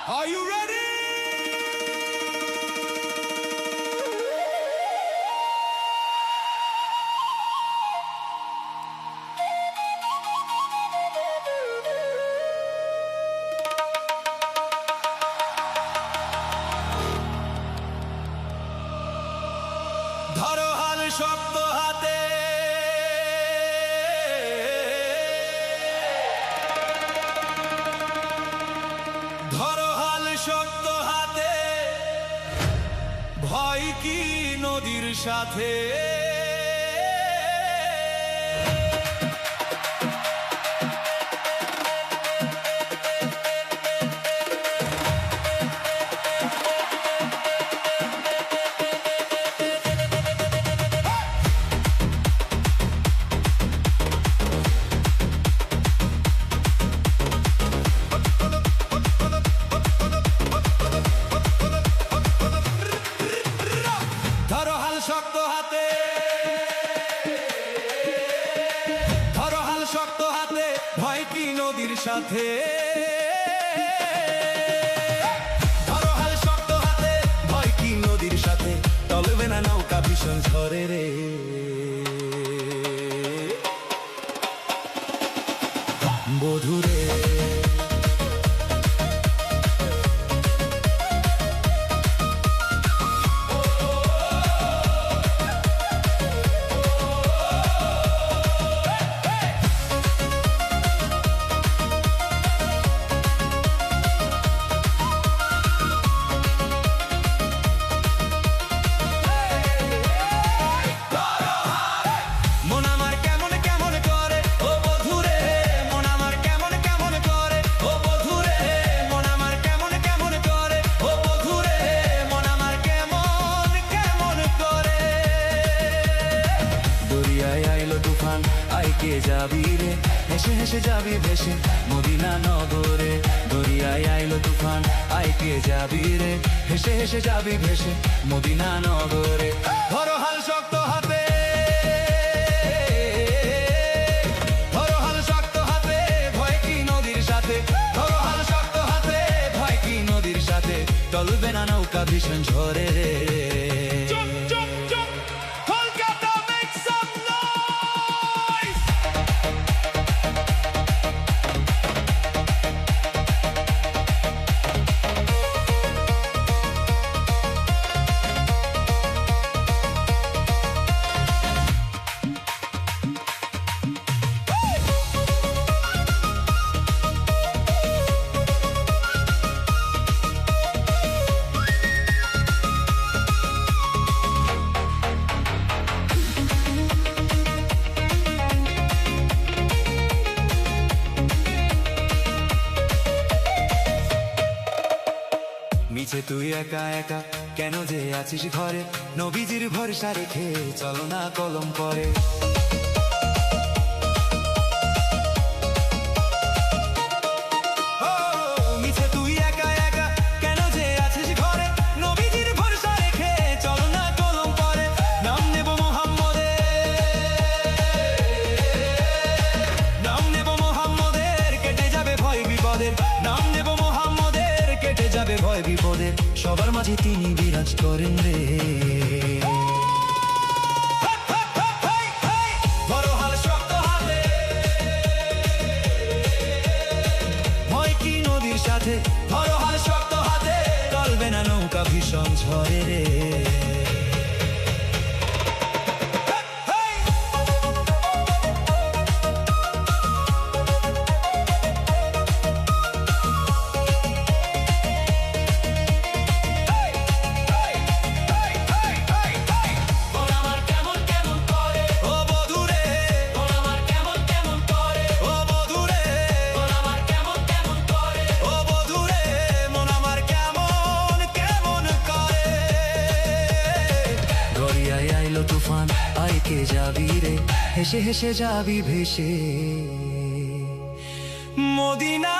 Are you ready? ধরো হাল শক্ত হাতে, ধরো হাল শক্ত হাতে, ভয় কি নদীর সাথে। ধরো হাল শক্ত হাতে, ধরো হাল শক্ত হাতে, ভয় কি নদীর সাথে। ধরো হাল শক্ত হাতে, ভয় কি নদীর সাথে, টলবে না নৌকা ভীষণ ঝড়ে রে। বধুরে তুফান আইকে যাবি রে, হেসে হেসে যাবি ভেসে মদিনা নগরে। দরিয়ায় আইলো তুফান আইকে যাবি রে, হেসে হেসে যাবি ভেসে মদিনা নগরে। ধরো হাল শক্ত হাতে, ধরো হাল শক্ত হাতে, ভয় কি নদীর সাথে। ধরো হাল শক্ত হাতে, ভয় কি নদীর সাথে, টলবে না নৌকা ভীষণ ঝড়ে রে। মিছে তুই একা একা কেন যে আছিস ঘরে, নবীজির ভরসা রেখে চলো না কলম পরে। মিছে তুই একা একা কেন যে আছিস ঘরে, নবীজির ভরসা রেখে চলো না কলম পরে। নাম নেব মোহাম্মদের, নাম নেব মোহাম্মদের, কেটে যাবে ভয় বিপদের। নাম নেব মোহাম্মদের, কেটে যাবে ভয় বিপদের, সবার মাঝে তিনি বিরাজ করেন রে। ধরো হাল শক্ত হাতে, ভয় কি নদীর সাথে। ধরো হাল শক্ত হাতে, টলবে না নৌকা ভীষণ ঝড়ে রে। তুফান আইকে যাবি রে, হেসে হেসে যাবি ভেসে মদিনা।